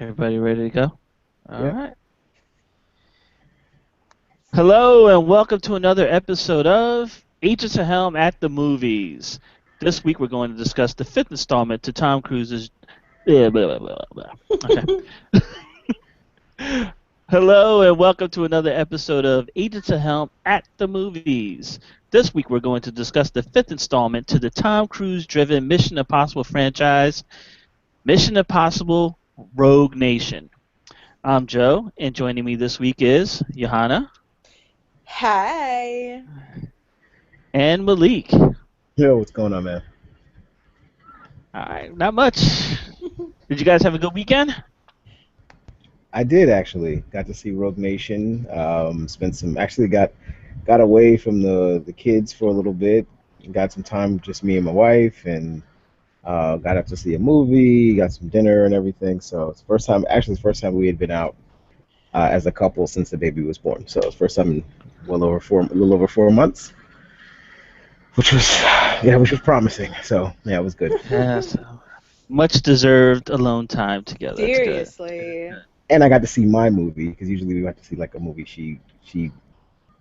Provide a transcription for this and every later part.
Everybody ready to go? All Yep. right. Hello and welcome to another episode of Agents of Helm at the Movies. This week we're going to discuss the fifth installment to Tom Cruise's. Blah, blah, blah, blah. Okay. Hello and welcome to another episode of Agents of Helm at the Movies. This week we're going to discuss the fifth installment to the Tom Cruise-driven Mission Impossible franchise, Mission Impossible: Rogue Nation. I'm Joe, and joining me this week is Johanna Hi. and Malik. Yo, what's going on, man? All right, not much. Did you guys have a good weekend? I did actually. Got to see Rogue Nation. Spent some. Actually, got away from the kids for a little bit. Got some time, just me and my wife, and got up to see a movie. Got some dinner and everything. So it's the first time. Actually, it's the first time we had been out as a couple since the baby was born. So it's first time in a little over 4 months, which was which was promising. So yeah, it was good. Yes. Much deserved alone time together. That's good. Seriously. And I got to see my movie because usually we got to see like a movie she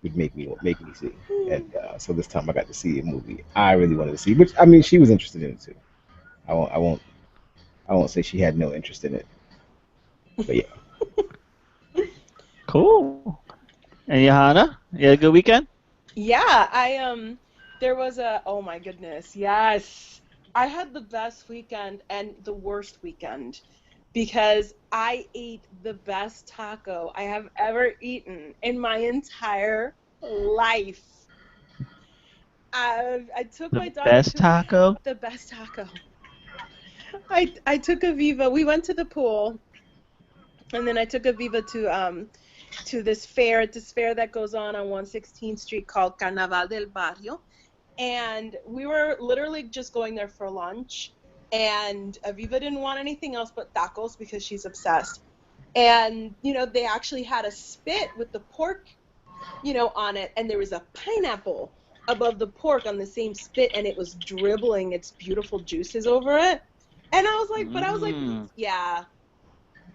would make me see. And so this time I got to see a movie I really wanted to see, which I mean she was interested in it too. I won't say she had no interest in it, but yeah. Cool. And Johanna, you had a good weekend? Yeah, there was oh my goodness. Yes. I had the best weekend and the worst weekend because I ate the best taco I have ever eaten in my entire life. I took The my daughter best to taco? the best taco. I took Aviva. We went to the pool, and then I took Aviva to this fair that goes on 116th Street called Carnaval del Barrio. And we were literally just going there for lunch. And Aviva didn't want anything else but tacos because she's obsessed. And, they actually had a spit with the pork, on it. And there was a pineapple above the pork on the same spit. And it was dribbling its beautiful juices over it. And I was like, Mm. yeah.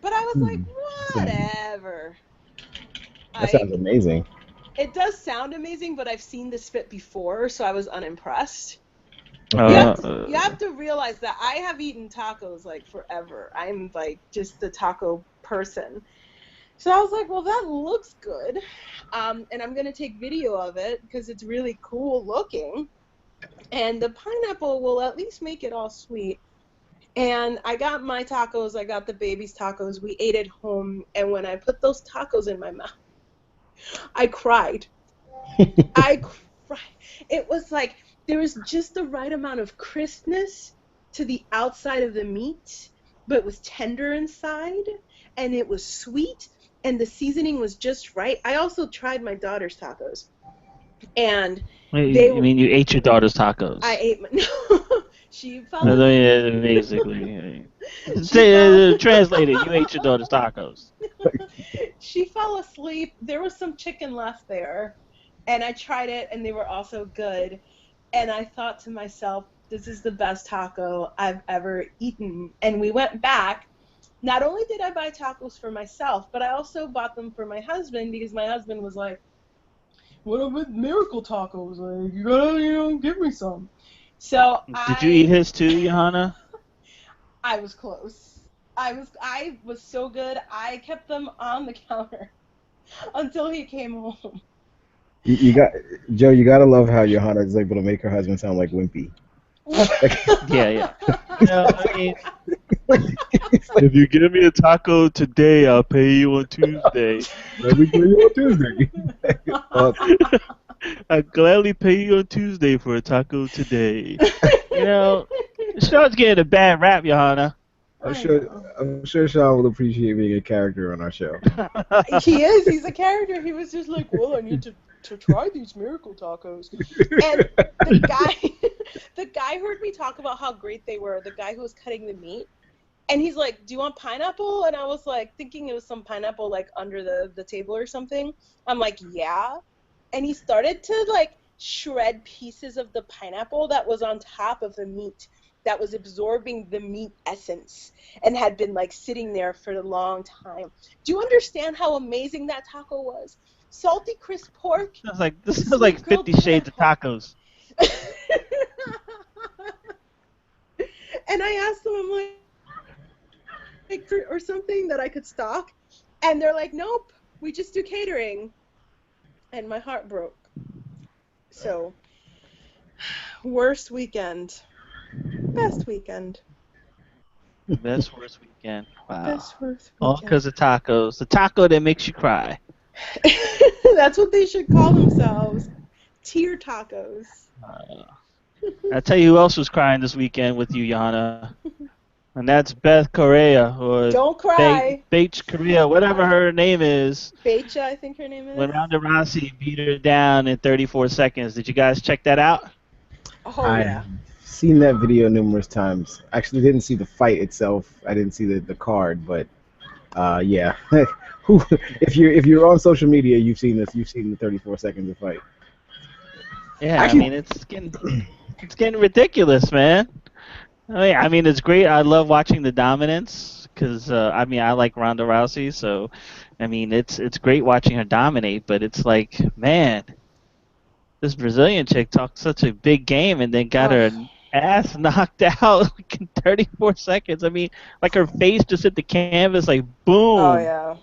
But I was Hmm. like, Sounds- whatever. That sounds Like, amazing. it does sound amazing, but I've seen this fit before, so I was unimpressed. You Okay. have Uh, to you uh, have to realize that I have eaten tacos like forever. I'm like just the taco person. So I was like, well, that looks good, and I'm gonna take video of it because it's really cool looking, and the pineapple will at least make it all sweet. And I got my tacos, I got the baby's tacos. We ate at home, and when I put those tacos in my mouth, I cried. I cried. It was like there was just the right amount of crispness to the outside of the meat, but it was tender inside, and it was sweet, and the seasoning was just right. I also tried my daughter's tacos, and they you were. mean you ate your daughter's I tacos? ate my. No, she fell Yeah, asleep. basically. She fell. Translate it. You ate your daughter's tacos. She fell asleep. There was some chicken left there, and I tried it, and they were also good. And I thought to myself, this is the best taco I've ever eaten. And we went back. Not only did I buy tacos for myself, but I also bought them for my husband because my husband was like, "What about miracle tacos? Like, you gotta, give me some." So Did you eat I, his too, Johanna? I was close. I was so good. I kept them on the counter until he came home. You got Joe. You gotta love how Johanna is able to make her husband sound like wimpy. Like, Yeah, yeah. I mean, it's like if you give me a taco today, I'll pay you on Tuesday. let me tell you on Tuesday. Uh, I gladly pay you on Tuesday for a taco today. You know, Sean's getting a bad rap, Johanna. I'm I sure. know. I'm sure Sean will appreciate being a character on our show. He is. He's a character. He was just like, well, I need to try these miracle tacos. And the guy, the guy heard me talk about how great they were. The guy who was cutting the meat, and he's like, "Do you want pineapple?" And I was like, thinking it was some pineapple like under the table or something. I'm like, "Yeah." And he started to like shred pieces of the pineapple that was on top of the meat. that was absorbing the meat essence and had been like sitting there for a long time. Do you understand how amazing that taco was? Salty crisp pork This with sounds like sweet grilled 50 Shades of pineapple. Tacos. And I asked them, I'm like, or something that I could stock, and they're like, nope, we just do catering, and my heart broke. So, worst weekend, best weekend, Best worst weekend. Wow. best worst All weekend. because of tacos. The taco that makes you cry. That's what they should call themselves, tear tacos. Uh, I tell you who else was crying this weekend with you, Yana. And that's Beth Correa, or Don't cry. Bates Correa, whatever her name is. Becha, I think her name is. When Ronda Rousey beat her down in 34 seconds. Did you guys check that out? Oh I've yeah. seen that video numerous times. Actually, didn't see the fight itself. I didn't see the card, but yeah. Who, if you're on social media, you've seen this. You've seen the 34 seconds of fight. Yeah, I Actually, mean it's getting ridiculous, man. I mean it's great. I love watching the dominance because I mean I like Ronda Rousey, so I mean it's great watching her dominate. But it's like, man, this Brazilian chick talked such a big game and then got her Ugh. ass knocked out like in 34 seconds. I mean, like her face just hit the canvas like Oh boom. yeah.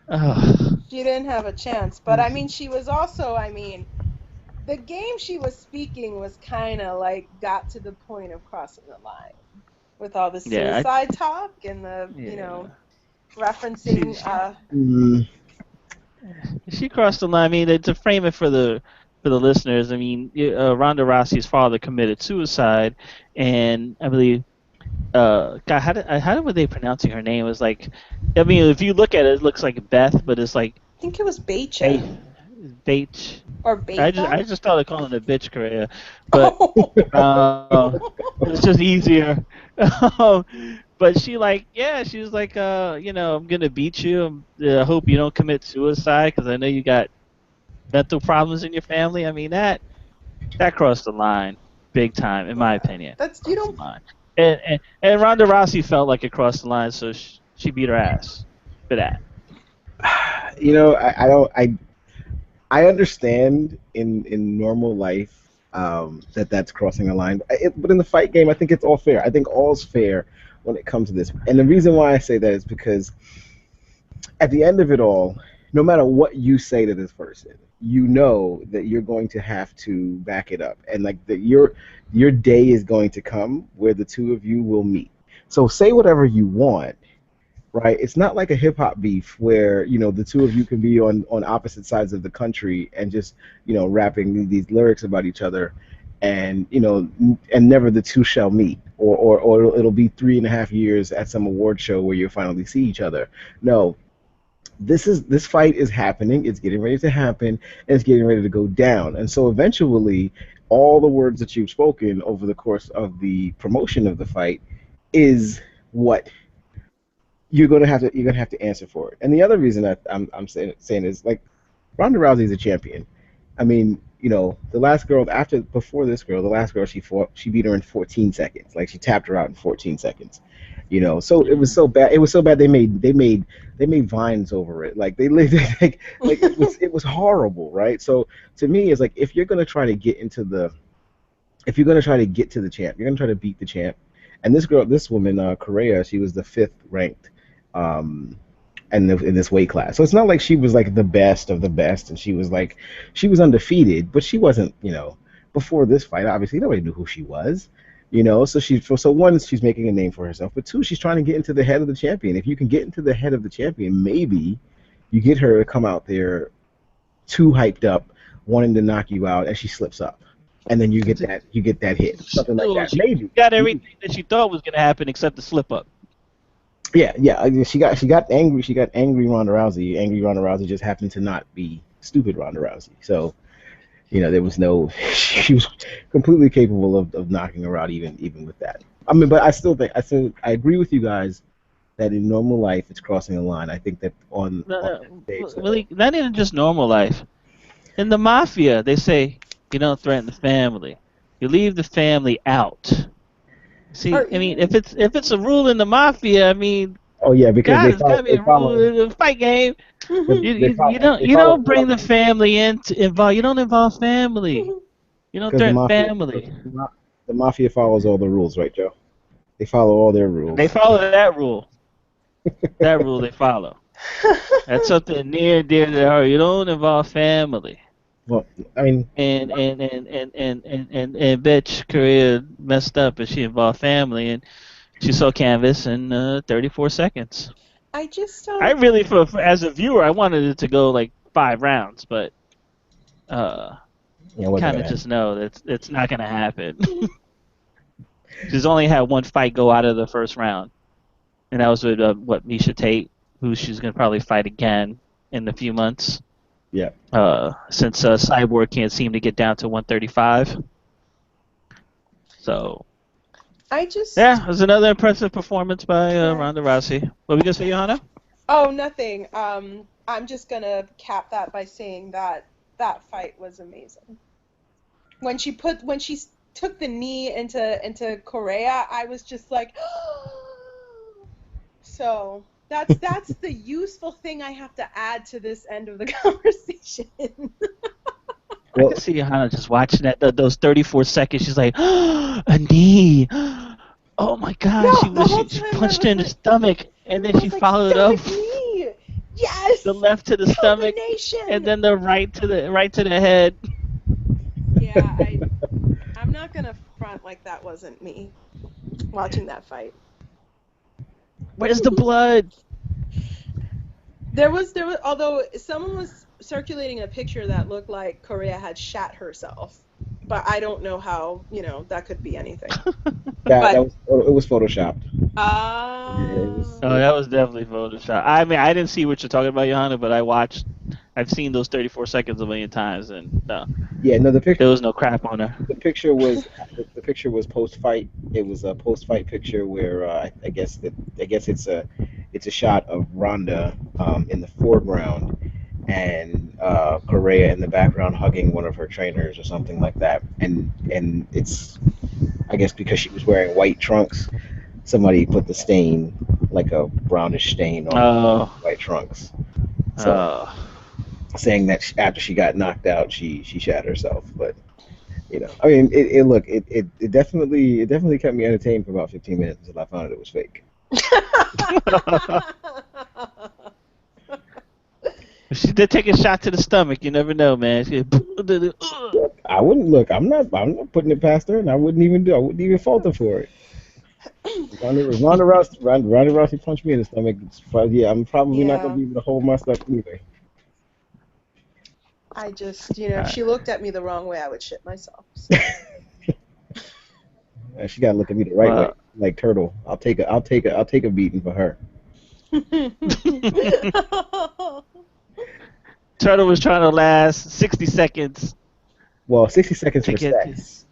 Ugh. She didn't have a chance, but I mean, she was also. I mean, the game she was speaking was kind of like got to the point of crossing the line with all the Yeah, suicide talk and the yeah. referencing. mm, She crossed the line. I mean, to frame it for the listeners, I mean, Ronda Rousey's father committed suicide, and I believe, God, how were they pronouncing her name? It was like, I mean, if you look at it, it looks like Beth, but it's like I think it was Becha Faith, Bait. or I Betha. just started calling her bitch Korea, but Oh. it's just easier. But she like, yeah, she was like, I'm gonna beat you. I hope you don't commit suicide because I know you got mental problems in your family. I mean that crossed the line big time, in my Yeah, opinion. that's you Crossed the don't. line. And Ronda Rousey felt like it crossed the line, so she beat her ass for that. I don't. I understand in normal life that that's crossing a line, but in the fight game, I think it's all fair. I think all's fair when it comes to this. And the reason why I say that is because at the end of it all, no matter what you say to this person, you know that you're going to have to back it up, and like that your day is going to come where the two of you will meet. So say whatever you want, right? It's not like a hip hop beef where the two of you can be on opposite sides of the country and just rapping these lyrics about each other, and and never the two shall meet, or it'll be 3.5 years at some award show where you finally see each other. No, this fight is happening. It's getting ready to happen, and it's getting ready to go down. And so eventually, all the words that you've spoken over the course of the promotion of the fight is what you're gonna have to answer for it. And the other reason that I'm saying is like Ronda Rousey is a champion. I mean, the last girl before this girl, the last girl she fought, she beat her in 14 seconds. Like she tapped her out in 14 seconds. So it was Mm. so bad. It was so bad they made vines over it. Like they lived like it was horrible, right? So to me, it's like if you're gonna try to get to the champ, you're gonna try to beat the champ. And this woman, Correa, she was the fifth ranked, um, in this weight class. So it's not like she was like the best of the best, and she was undefeated, but she wasn't. Before this fight, obviously nobody knew who she was. So one, she's making a name for herself, but two, she's trying to get into the head of the champion. If you can get into the head of the champion, maybe you get her to come out there too hyped up, wanting to knock you out, and she slips up, and then you get that hit, something like Well, that. she Maybe. got everything that she thought was gonna happen except the slip up. Yeah, yeah. She got angry. She got angry Ronda Rousey. Angry Ronda Rousey just happened to not be stupid Ronda Rousey. So there was no. She was completely capable of knocking her out even with that. I mean, but I agree with you guys that in normal life it's crossing a line. I think that No, on that stage. no, really, not even just normal life. In the mafia, they say you don't threaten the family. You leave the family out. See, Or I mean, even if it's a rule in the mafia, I mean, Oh yeah, because God, it's got to be they a rule follow in the fight game. they You follow don't bring the family in to involve. You don't involve family. You don't because threaten family. the mafia follows all the rules, right, Joe? They follow all their They rules. follow that rule. That rule they follow. That's something near and dear to their heart. You don't involve family. Well, I mean, And bitch Korea messed up and she involved family and she saw canvas in 34 seconds. I just I don't. really, as a viewer, I wanted it to go like 5 rounds, but uh, it wasn't kind gonna of happen. just know that it's not gonna happen. She's only had one fight go out of the first round, and that was with Misha Tate, who she's gonna probably fight again in a few months. Yeah. Since Cyborg can't seem to get down to 135. So I just. yeah, it was another impressive performance by Yeah. Ronda Rousey. What we gonna say, Johanna? Oh, nothing. I'm just gonna cap that by saying that that fight was amazing. When she took the knee into Korea, I was just like, so that's the useful thing I have to add to this end of the conversation. I Well, can see Johanna just watching those 34 seconds. She's like, a knee. Oh my God! No, the whole She time I punched her was in the like, stomach, and then she followed up stomach knee. the Yes, left to the stomach, and combination. then the right to the head. Yeah, I'm not gonna front like that wasn't me watching that fight. Where's the blood? There was although someone was circulating a picture that looked like Korea had shat herself, but I don't know how, that could be anything. that But was it was photoshopped. Yeah, Oh, that was definitely Photoshop. I mean, I didn't see what you're talking about, Johanna, but I've seen those 34 seconds a million times, and no, yeah. No, there was no crap on her. the picture was post fight. It was a post fight picture where I guess it's a shot of Ronda in the foreground and Correa in the background hugging one of her trainers or something like that. And it's I guess because she was wearing white trunks, somebody put the stain like a brownish stain on the Oh, white trunks. So oh. saying that after she got knocked out, she shat herself, but. I mean, it definitely kept me entertained for about 15 minutes until I found out it was fake. She did take a shot to the stomach. You never know, man. I wouldn't look. I'm not putting it past her, and I wouldn't even fault her for it. Ronda Rousey punched me in the stomach. Yeah, I'm probably not gonna Yeah, be able to hold my stuff anyway. I just, if Alright. she looked at me the wrong way, I would shit myself. So. She gotta look at me the right way, Well, like Turtle. I'll take a beating for her. Turtle was trying to last 60 seconds Well, 60 seconds to for get. sex.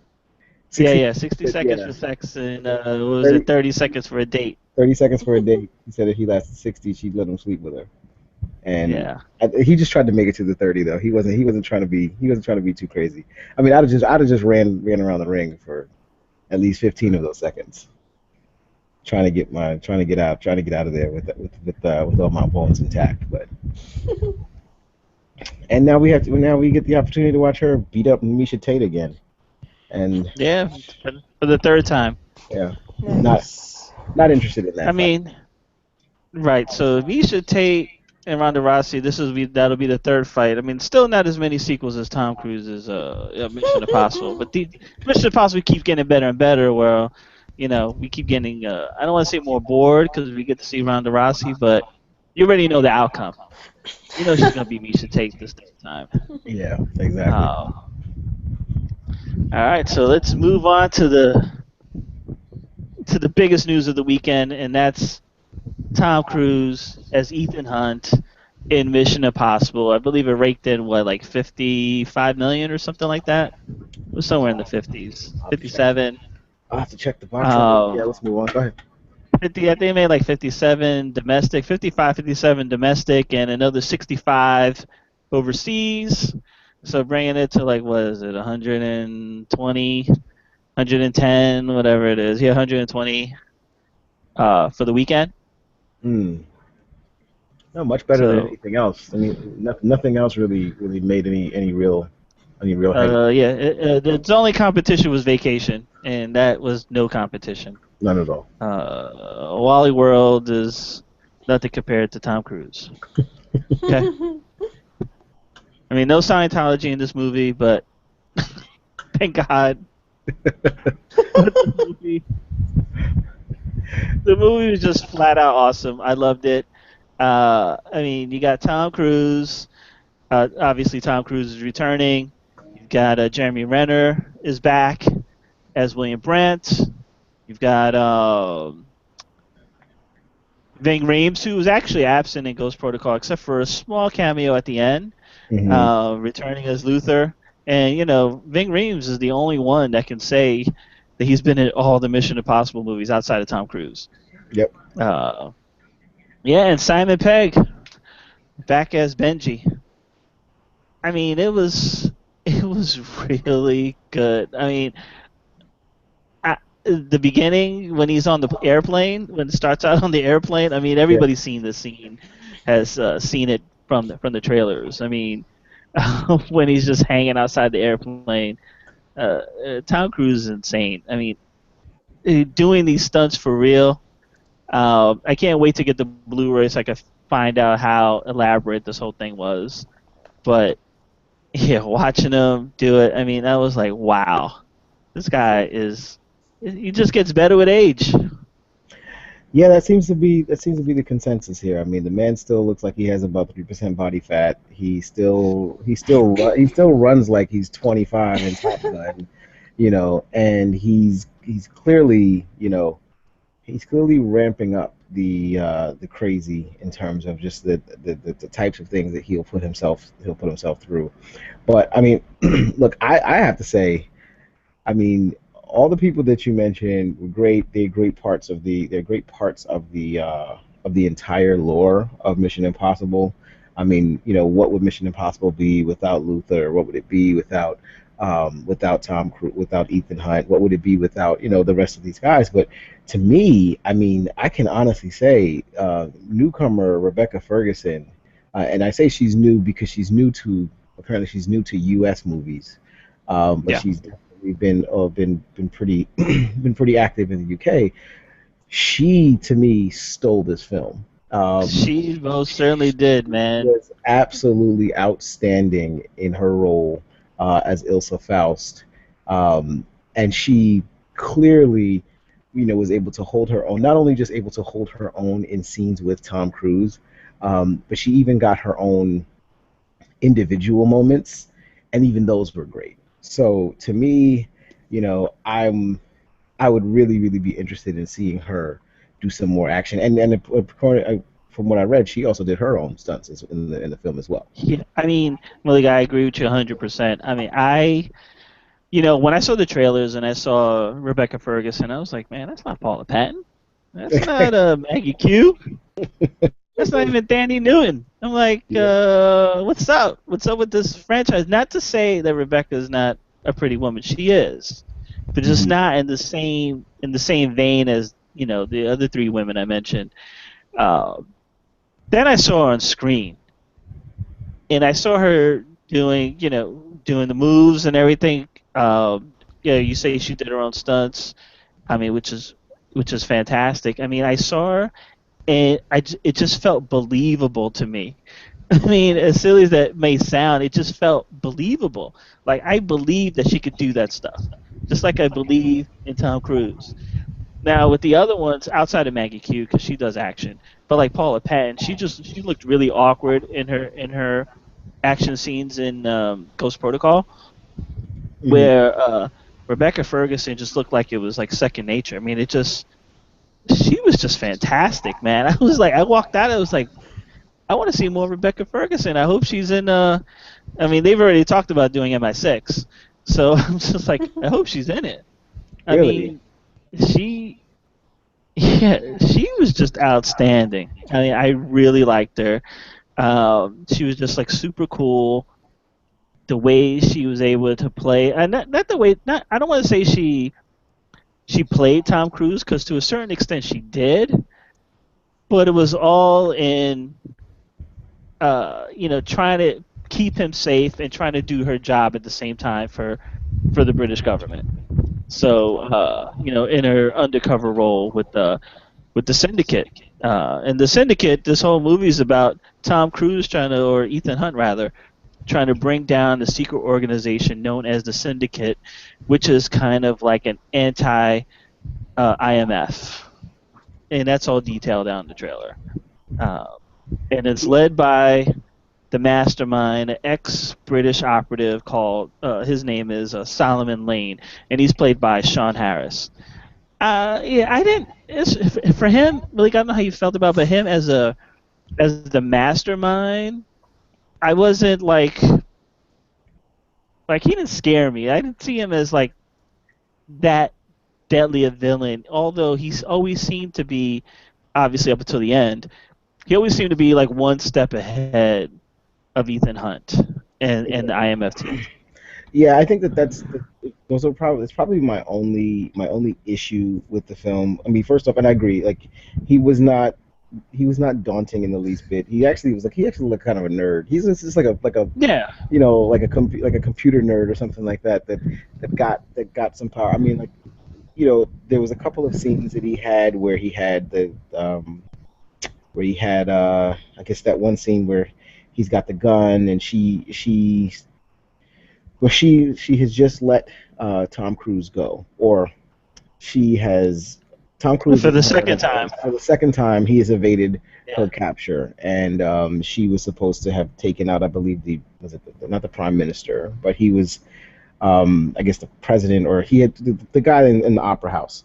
Yeah, 60, yeah, 60 seconds yeah, for sex, and what was it, 30, 30 seconds for a date? 30 seconds for a date. He said if he lasted 60, she'd let him sleep with her. And Yeah. he just tried to make it to the 30 though. He wasn't trying to be too crazy. I mean, I'd have just ran around the ring for at least 15 of those seconds, trying to get out of there with all my bones intact. But and now we get the opportunity to watch her beat up Misha Tate again, and Yeah, for the third time. yeah, not Nice. not interested in I that fight. mean, right. So Misha Tate and Ronda Rousey. That'll be the third fight. I mean, still not as many sequels as Tom Cruise's Mission Impossible, but the Mission Impossible keeps getting better and better. Where we keep getting. I don't want to say more bored because we get to see Ronda Rousey, but you already know the outcome. You know she's gonna be Misha Tate this third time. Yeah, exactly. Oh, all right. So let's move on to the biggest news of the weekend, and that's Tom Cruise as Ethan Hunt in Mission Impossible. I believe it raked in like 55 million or something like that. It was somewhere in the 50s, I'll have to check. 57. I'll have to check the box office. Yeah, Oh, let's move on. Go ahead. 50. I think they made like 57 domestic, 55, 57 domestic, and another 65 overseas. So bringing it to like what is it, 120, 110, whatever it is. Yeah, 120 for the weekend. Mm. No, much better than So anything else. I mean, nothing else really made any real headway. yeah, its only competition was Vacation, and that was no competition. None at all. Wally World is nothing compared to Tom Cruise. Okay, I mean no Scientology in this movie, but thank God. But the movie was just flat out awesome. I loved it. I mean, you got Tom Cruise. Obviously, Tom Cruise is returning. You've got Jeremy Renner is back as William Brandt. You've got Ving Rhames, who was actually absent in Ghost Protocol, except for a small cameo at the end, Hmm. returning as Luther. And Ving Rhames is the only one that can say that he's been in all the Mission Impossible movies outside of Tom Cruise. Yep. Uh, yeah, and Simon Pegg back as Benji. I mean, it was really good. I mean, the beginning when he's on the airplane, when it starts out on the airplane. I mean, Yeah. everybody's seen this scene, has seen it from the trailers. I mean, when he's just hanging outside the airplane, Tom Cruise is insane. I mean, doing these stunts for real. I can't wait to get the Blu-ray so I can find out how elaborate this whole thing was. But yeah, watching him do it, I mean, I was like, wow, this guy is. He just gets better with age. Yeah, that seems to be the consensus here. I mean, the man still looks like he has about 3% body fat. He still runs like he's 25 in Top Gun, and he's clearly, he's clearly ramping up the crazy in terms of just the types of things that he'll put himself through. But I mean, look, I have to say, I mean, all the people that you mentioned were great. They're great parts of the entire lore of Mission Impossible. I mean, what would Mission Impossible be without Luther? What would it be without Tom Cruise, without Ethan Hunt? What would it be without the rest of these guys? But to me, I mean, I can honestly say, newcomer Rebecca Ferguson, and I say she's new because she's new to U.S. movies, but Yeah, she's definitely been pretty been pretty active in the UK. She to me stole this film. she most certainly did, man. Was absolutely outstanding in her role as Ilsa Faust, and she clearly, was able to hold her own. Not only just able to hold her own in scenes with Tom Cruise, but she even got her own individual moments, and even those were great. So to me, I would really be interested in seeing her do some more action. And from what I read, she also did her own stunts in the film as well. Yeah, I mean, Malik, I agree with you 100%. I mean, when I saw the trailers and I saw Rebecca Ferguson, I was like, man, that's not Paula Patton. That's not Maggie Q. That's not even Danny Newton. I'm like, Yeah. what's up? What's up with this franchise? Not to say that Rebecca is not a pretty woman. She is, but just Hmm. not in the same vein as the other three women I mentioned. Uh, then I saw her on screen, and I saw her doing the moves and everything. Yeah, you say she did her own stunts. I mean, which is fantastic. I mean, I saw her, and it just felt believable to me. I mean, as silly as that may sound, it just felt believable. Like I believe that she could do that stuff, just like I believe in Tom Cruise. Now with the other ones outside of Maggie Q, because she does action, but like Paula Patton, she looked really awkward in her action scenes in Ghost Protocol, Hmm. where Rebecca Ferguson just looked like it was like second nature. I mean, she was just fantastic, man. I walked out, I was like, I want to see more Rebecca Ferguson. I hope she's in. I mean, they've already talked about doing MI6, so I'm just like, I hope she's in it. I Really? mean, she, yeah, she was just outstanding. I mean, I really liked her. She was just like super cool. The way she was able to play, and not the way. Not I don't want to say she. she played Tom Cruise, because to a certain extent she did, but it was all in trying to keep him safe and trying to do her job at the same time for the British government. So in her undercover role with the syndicate. And the syndicate, this whole movie is about Tom Cruise or Ethan Hunt rather, trying to bring down the secret organization known as the Syndicate, which is kind of like an anti IMF, and that's all detailed out in the trailer. Uh, and it's led by the mastermind, an ex-British operative called his name is Solomon Lane, and he's played by Sean Harris. Yeah, I didn't. For him, like I don't know how you felt about, but him as the mastermind, I wasn't like he didn't scare me. I didn't see him as like that deadly a villain. Although he's always seemed to be, obviously up until the end, he always seemed to be like one step ahead of Ethan Hunt and the IMF team. Yeah, I think those are probably it's probably my only issue with the film. I mean, first off, and I agree, like he was not he was not daunting in the least bit. He actually looked kind of a nerd. He's just like a Yeah, like a computer nerd or something like that that got some power. I mean, like there was a couple of scenes that he had where he had I guess that one scene where he's got the gun and she has just let Tom Cruise go, or she has Tom Cruise for and the her second time. for the second time. He has evaded Yeah. her capture, and she was supposed to have taken out, I believe, not the prime minister, but he was, I guess, the president, or he had the guy in the opera house.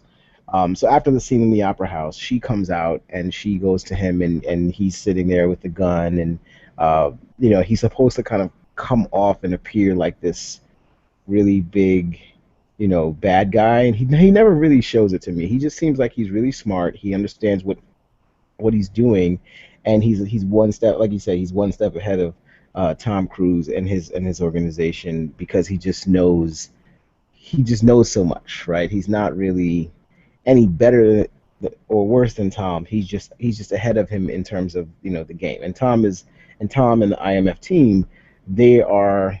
So after the scene in the opera house, she comes out and she goes to him, and he's sitting there with the gun, and he's supposed to kind of come off and appear like this really big, bad guy, and he never really shows it to me. He just seems like he's really smart. He understands what he's doing, and he's one step, like you said, he's one step ahead of Tom Cruise and his organization, because he just knows so much, right? He's not really any better or worse than Tom. He's just ahead of him in terms of the game. And Tom and the IMF team, they are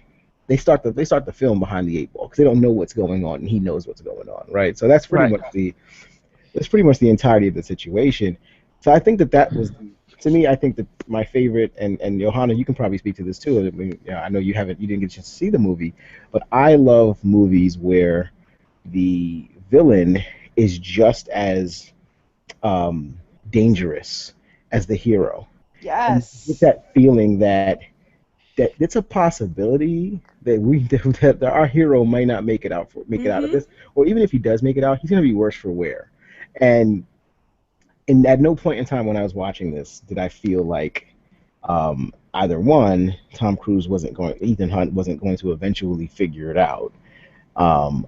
they start the film behind the eight ball because they don't know what's going on, and he knows what's going on, right? So Right. that's pretty much the entirety of the situation. So I think that was, to me, I think that my favorite, and Johanna, you can probably speak to this too. I mean, I know you didn't get a chance to see the movie, but I love movies where the villain is just as dangerous as the hero, and with Yes. that feeling that it's a possibility that that our hero might not make it out of Mhm. this, or even if he does make it out, he's going to be worse for wear. And at no point in time when I was watching this did I feel like either one, Ethan Hunt wasn't going to eventually figure it out, um,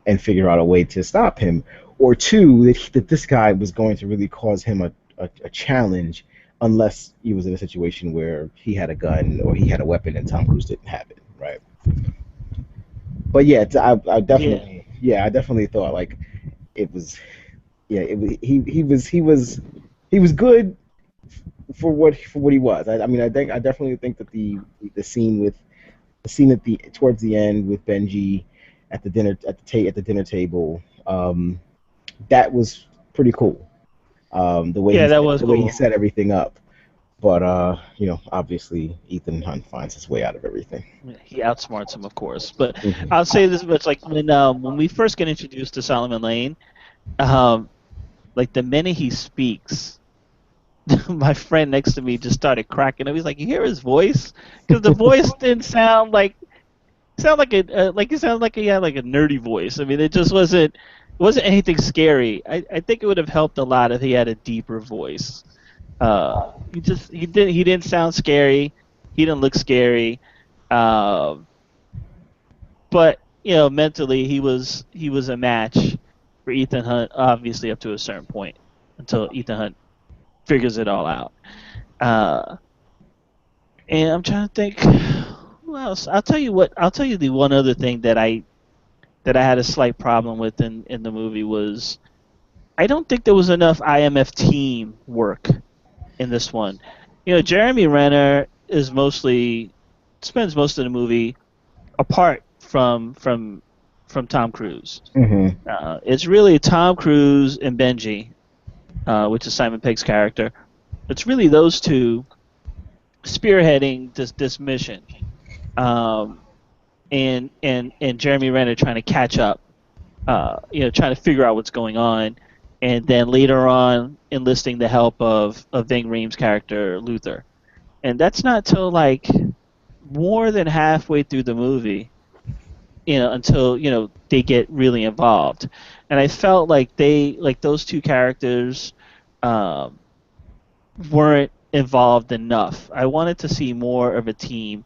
and figure out a way to stop him, or two, that this guy was going to really cause him a challenge, unless he was in a situation where he had a gun or he had a weapon and Tom Cruise didn't have it, right? But yeah, Yeah. I definitely thought like it was, yeah, he was good for what he was. I mean, I definitely think that the scene with the scene at the towards the end with Benji at the dinner table, that was pretty cool. The way Yeah, that was the way he cool. set everything up. But obviously Ethan Hunt finds his way out of everything. He outsmarts him, of course. But Hmm. I'll say this much: like when we first get introduced to Solomon Lane, um, like the minute he speaks, my friend next to me just started cracking up. He's like, "You hear his voice?" Because the voice didn't sound like like he sounded like he had like a nerdy voice. I mean, it wasn't anything scary. I think it would have helped a lot if he had a deeper voice. He didn't sound scary. He didn't look scary. Um, but mentally he was a match for Ethan Hunt, obviously up to a certain point until Ethan Hunt figures it all out. Uh, and I'm trying to think who else. I'll tell you the one other thing that that I had a slight problem with in the movie was I don't think there was enough IMF team work in this one. Jeremy Renner is mostly spends most of the movie apart from Tom Cruise. Hmm. It's really Tom Cruise and Benji, which is Simon Pegg's character. It's really those two spearheading this mission, um, and Jeremy Renner trying to catch up, trying to figure out what's going on, and then later on enlisting the help of Ving Rhames' character Luther. And that's not till like more than halfway through the movie, until they get really involved. And I felt like those two characters um, weren't involved enough. I wanted to see more of a team.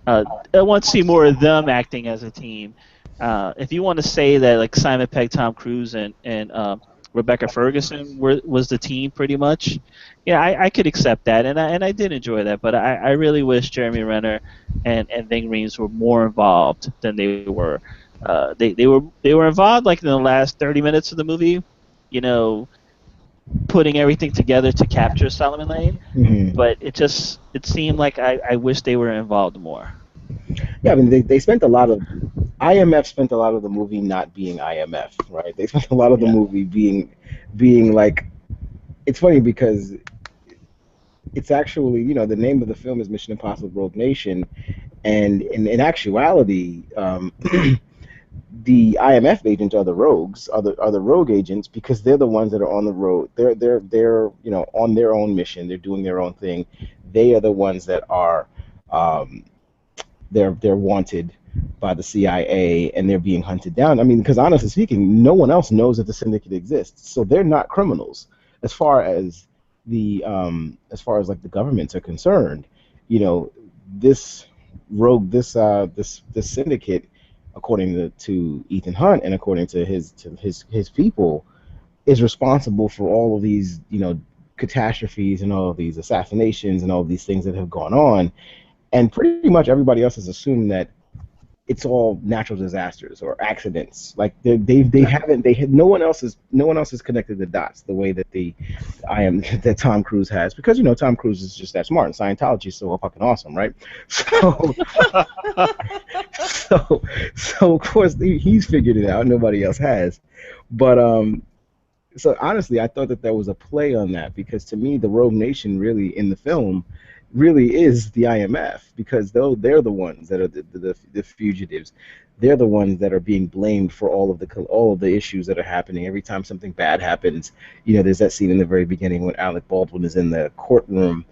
uh, I want to see more of them acting as a team. If you want to say that like Simon Pegg, Tom Cruise, and Rebecca Ferguson was the team pretty much, yeah, I could accept that, and I did enjoy that. But I really wish Jeremy Renner and Ving Rhames were more involved than they were. They were involved like in the last 30 minutes of the movie, you know, putting everything together to capture Solomon Lane. Hmm. But it seemed like I wish they were involved more. Yeah, I mean, they spent a lot of IMF spent a lot of the movie not being IMF, right? They spent a lot of the Yeah. movie being like. It's funny because it's actually, the name of the film is Mission Impossible Rogue Nation, and in actuality, the IMF agents are the rogues, are the rogue agents, because they're the ones that are on the road. They're on their own mission. They're doing their own thing. They are the ones that are um, they're wanted by the CIA, and they're being hunted down. I mean, because honestly speaking, no one else knows that the syndicate exists, so they're not criminals as far as like the governments are concerned. You know, this this syndicate, according to Ethan Hunt and according to his people, is responsible for all of these catastrophes and all of these assassinations and all of these things that have gone on, and pretty much everybody else has assumed that it's all natural disasters or accidents. Like they Yeah. haven't they had no one else has connected the dots the way that the I am that Tom Cruise has, because Tom Cruise is just that smart and Scientology is so fucking awesome, right? So so so of course he's figured it out. Nobody else has, but so honestly, I thought that there was a play on that, because to me, the Rogue Nation really in the film really is the IMF, because though they're the ones that are the fugitives, they're the ones that are being blamed for all of the issues that are happening. Every time something bad happens, there's that scene in the very beginning when Alec Baldwin is in the courtroom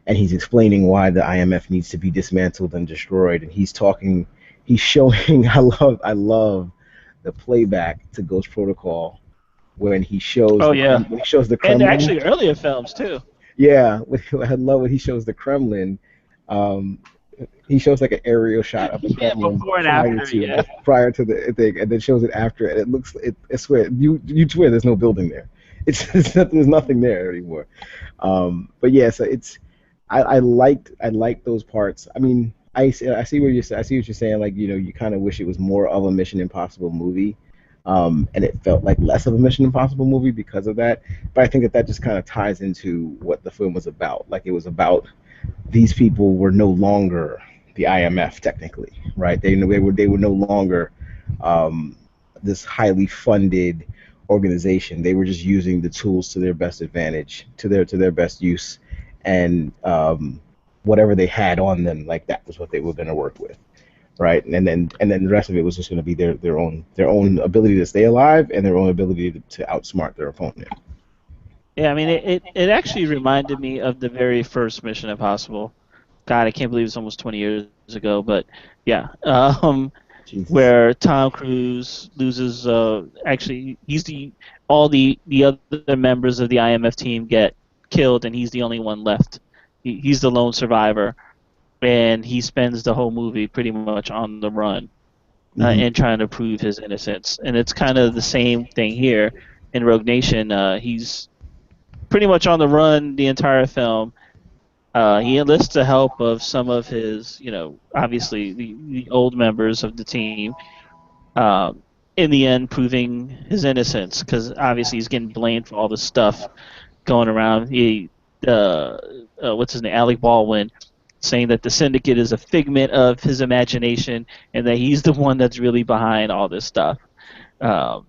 and he's explaining why the IMF needs to be dismantled and destroyed, and he's showing. I love the playback to Ghost Protocol when he shows Oh yeah. the And Kremlin. actually earlier films too. Yeah, I love when he shows the Kremlin. Um, he shows like an aerial shot of the Yeah, Kremlin before and after. Yeah. prior to the thing, and then shows it after, and it looks. I swear, you swear there's no building there. There's nothing there anymore. But yeah, so I liked those parts. I mean, I see what you're saying. Like, you kind of wish it was more of a Mission Impossible movie, and it felt like less of a Mission Impossible movie because of that. But I think that just kind of ties into what the film was about. Like, it was about these people were no longer the IMF technically, right? They were no longer um, this highly funded organization. They were just using the tools to their best advantage, to their best use, and whatever they had on them, like that was what they were going to work with, right? And then the rest of it was just going to be their own ability to stay alive and their own ability to outsmart their opponent. Yeah, I mean it actually reminded me of the very first Mission Impossible. God, I can't believe it's almost 20 years ago, but yeah. Jesus. Where Tom Cruise loses actually he's the all the other members of the IMF team get killed and he's the only one left. He's the lone survivor and he spends the whole movie pretty much on the run Hmm. and trying to prove his innocence. And it's kind of the same thing here in Rogue Nation. He's pretty much on the run the entire film. He enlists the help of some of his, obviously the old members of the team. Um, in the end proving his innocence because obviously he's getting blamed for all the stuff going around. What's his name, Alec Baldwin, saying that the syndicate is a figment of his imagination and that he's the one that's really behind all this stuff. Um,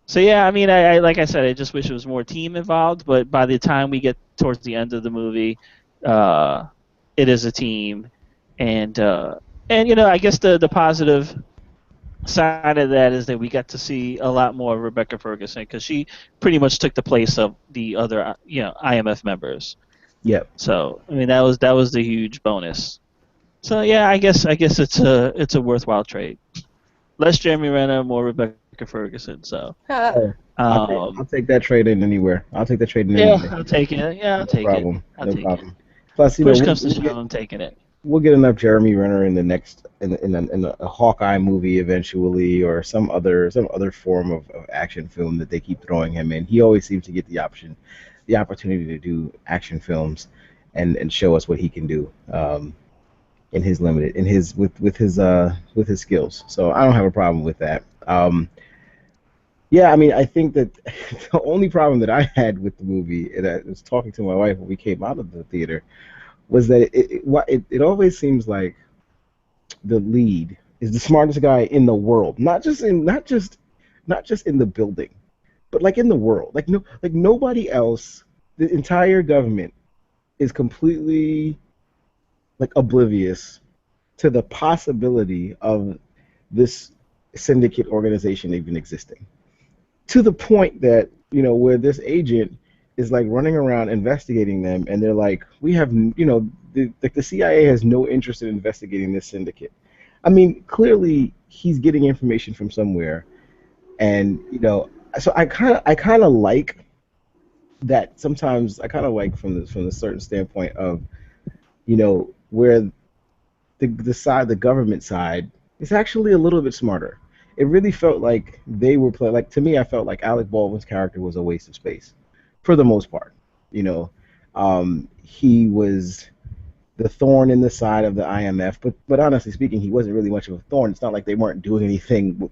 so yeah, I mean, I like I said, I just wish it was more team involved. But by the time we get towards the end of the movie, uh, it is a team, and I guess the positive side of that is that we got to see a lot more of Rebecca Ferguson because she pretty much took the place of the other IMF members. Yep. So I mean that was the huge bonus. So yeah, I guess it's a worthwhile trade. Less Jeremy Renner, more Rebecca Ferguson. So Oh, um, I'll take that trade in anywhere. I'll take that trade in any yeah, day. I'll take it. Yeah, I'll No take it. problem. I'll No take it. problem. Plus, Push comes to shove, I'm taking it. we'll get enough Jeremy Renner in the next in a Hawkeye movie eventually, or some other form of action film that they keep throwing him in. He always seems to get the opportunity to do action films, and show us what he can do. In his limited in his with his skills. So I don't have a problem with that. Yeah, I mean, I think that the only problem that I had with the movie, and I was talking to my wife when we came out of the theater, was that it always seems like the lead is the smartest guy in the world, not just in the building, but like in the world. Like no, like nobody else. The entire government is completely like oblivious to the possibility of this syndicate organization even existing. To the point that where this agent is like running around investigating them, and they're like, we have the CIA has no interest in investigating this syndicate. I mean, clearly he's getting information from somewhere, and so I kind of like that. Sometimes I kind of like from the certain standpoint of where the government side is actually a little bit smarter. It really felt like they were playing. Like to me, I felt like Alec Baldwin's character was a waste of space, for the most part. He was the thorn in the side of the IMF, but honestly speaking, he wasn't really much of a thorn. It's not like they weren't doing anything,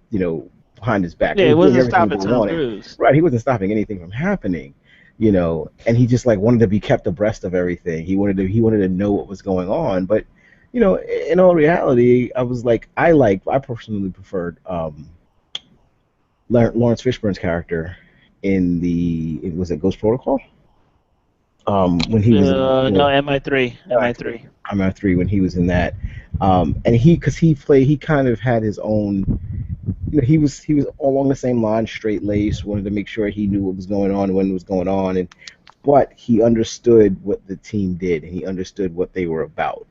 behind his back. They Yeah, were it doing wasn't everything stopping they Tom wanted. Cruise. Right? He wasn't stopping anything from happening. And he just like wanted to be kept abreast of everything. He wanted to know what was going on, but in all reality, I was like, I personally preferred Lawrence Fishburne's character in was it Ghost Protocol? When he was in No, MI3, MI3, MI3. MI3 when he was in that, and because he kind of had his own. He was along the same line, straight laced, wanted to make sure he knew what was going on when it was going on, and but he understood what the team did, and he understood what they were about.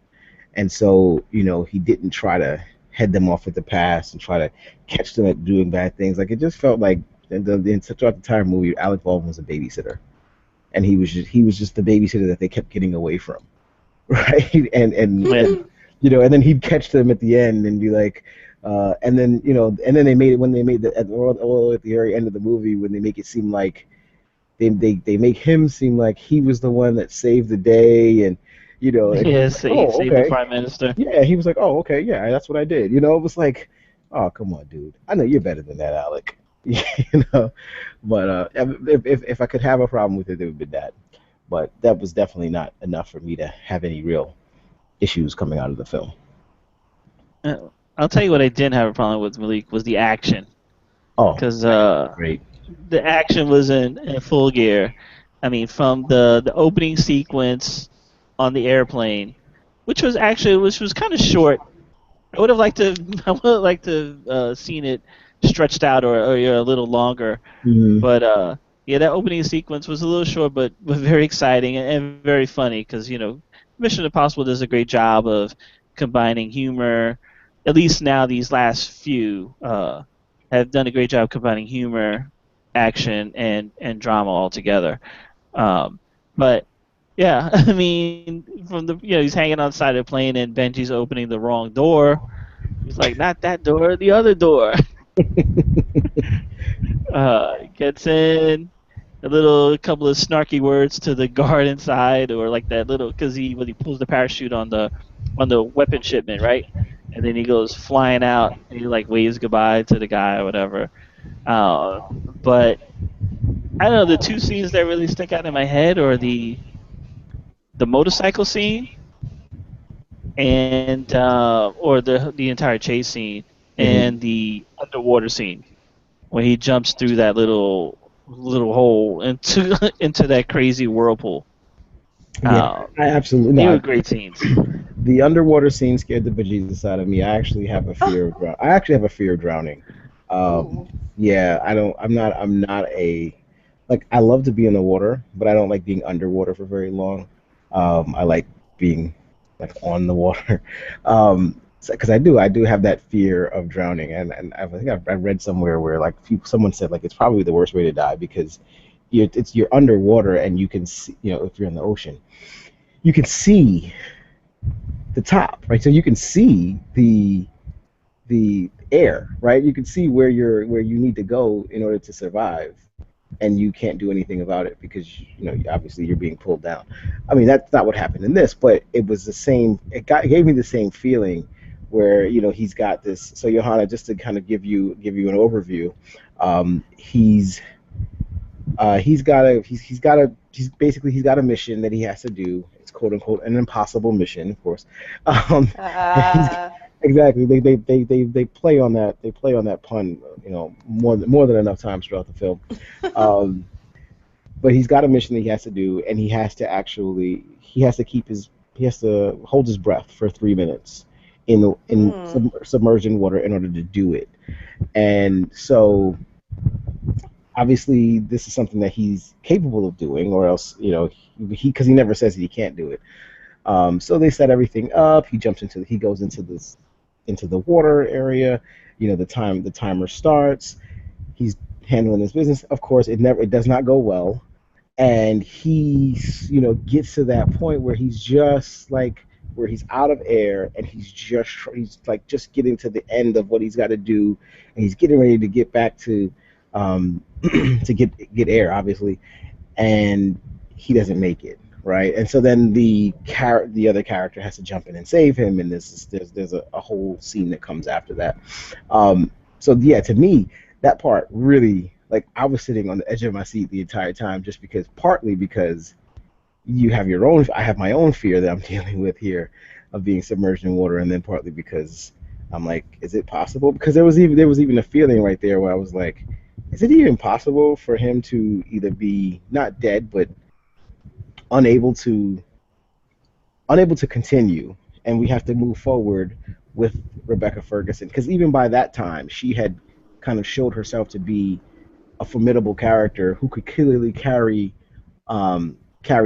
And so, he didn't try to head them off with the pass and try to catch them at doing bad things. Like it just felt like throughout the entire movie, Alec Baldwin was a babysitter, and he was just the babysitter that they kept getting away from, right? Yeah. And then he'd catch them at the end and be like, and then they made it when they made all at the very end of the movie when they make it seem like they make him seem like he was the one that saved the day, and he was Yes, like, he oh, saved the okay. prime minister. Yeah, he was like, oh, okay, yeah, that's what I did. It was like, oh, come on, dude. I know you're better than that, Alec. you know, but if I could have a problem with it, it would be that. But that was definitely not enough for me to have any real issues coming out of the film. I'll tell you what I didn't have a problem with, Malik, was the action. Oh, Because great. the action was in full gear. I mean, from the opening sequence on the airplane, which was kind of short. I would have liked to I would have liked to seen it stretched out or a little longer. Hmm. But yeah, that opening sequence was a little short, but very exciting and very funny because Mission Impossible does a great job of combining humor. At least now, these last few have done a great job combining humor, action, and drama all together. But yeah, I mean, from the he's hanging on the side of the plane and Benji's opening the wrong door. He's like, not that door, the other door. Gets in a couple of snarky words to the guard inside, or like that little because he when he pulls the parachute on the weapon shipment, right? and then he goes flying out and he like waves goodbye to the guy or whatever. But I don't know, the two scenes that really stick out in my head are the motorcycle scene and or the entire chase scene Hmm. and the underwater scene when he jumps through that little hole into into that crazy whirlpool. Yeah, Uh, I absolutely they were no. great scenes. The underwater scene scared the bejesus out of me. I actually have a fear of I actually have a fear of drowning. Ooh. Yeah, I don't. I'm not a like. I love to be in the water, but I don't like being underwater for very long. I like being like on the water. Because I do have that fear of drowning, and I think I read somewhere where like someone said like it's probably the worst way to die because you're underwater and you can see, if you're in the ocean, you can see the top, right? So you can see the air, right? You can see where you need to go in order to survive, and you can't do anything about it because obviously you're being pulled down. I mean, that's not what happened in this, but it was the same. It gave me the same feeling where he's got this. So Johanna, just to kind of give you an overview, he's got a mission that he has to do. It's quote unquote an impossible mission, of course. Um, he's Uh, exactly they play on that pun, more than enough times throughout the film. Um, but he's got a mission that he has to do, and he has to hold his breath for 3 minutes in mm, submerged in water in order to do it. And so obviously this is something that he's capable of doing, or else he because he never says that he can't do it. So they set everything up. He goes into the water area. The timer starts. He's handling his business. Of course, it does not go well, and he gets to that point where he's just like where he's out of air, and he's like just getting to the end of what he's got to do, and he's getting ready to get back to to get air, obviously, and he doesn't make it, right. And so then the other character has to jump in and save him, and there's a whole scene that comes after that. So yeah, to me, that part really, like, I was sitting on the edge of my seat the entire time, just because, partly because I have my own fear that I'm dealing with here of being submerged in water, and then partly because I'm like, is it possible? Because there was even a feeling right there where I was like, is it even possible for him to either be not dead but unable to continue, and we have to move forward with Rebecca Ferguson? Because even by that time, she had kind of showed herself to be a formidable character who could clearly carry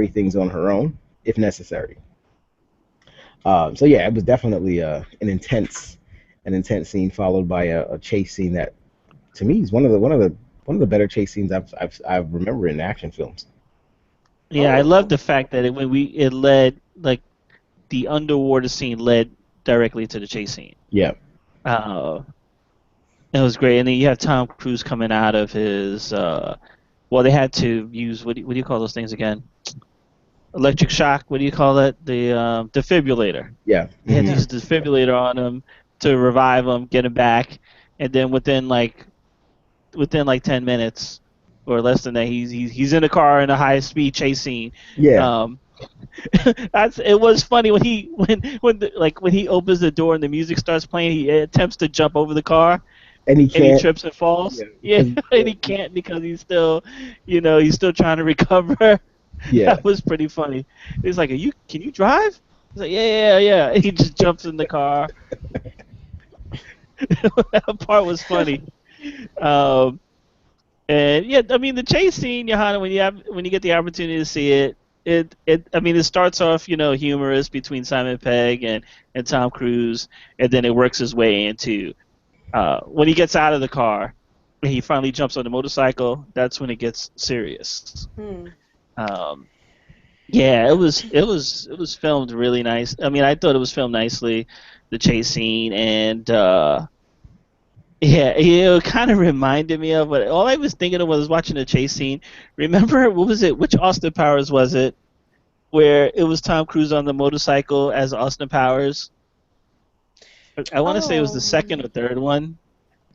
things on her own if necessary. So yeah, it was definitely an intense scene, followed by a chase scene that, to me, is one of the better chase scenes I remember in action films. Yeah, I love oh. the fact that it led like the underwater scene led directly to the chase scene. Yeah. Uh, it was great, and then you have Tom Cruise coming out of his. Well, they had to use what do you call those things again? Electric shock. What do you call that? The defibrillator. Yeah. They had to Yeah. Hmm. use the defibrillator on him to revive him, get him back, and then within like 10 minutes or less than that, he's in a car in a high speed chase scene. Yeah. Um, it was funny when when he opens the door and the music starts playing, he attempts to jump over the car And he and he can't. trips and falls. Yeah, Yeah, because and he can't because he's still trying to recover. yeah, That was pretty funny. He's like, can you drive?" He's like, "Yeah, yeah, yeah." And he just jumps in the car. That part was funny. Um, and yeah, I mean the chase scene, Johanna, when you get the opportunity to see it, I mean it starts off humorous between Simon Pegg and Tom Cruise, and then it works his way into when he gets out of the car and he finally jumps on the motorcycle. That's when it gets serious. Hmm. Um, yeah, it was filmed really nice. I mean, I thought it was filmed nicely, the chase scene, and yeah, it kind of reminded me of what all I was thinking of was watching the chase scene. Remember, what was it? Which Austin Powers was it? Where it was Tom Cruise on the motorcycle as Austin Powers? I want to say it was the second Oh, or third one.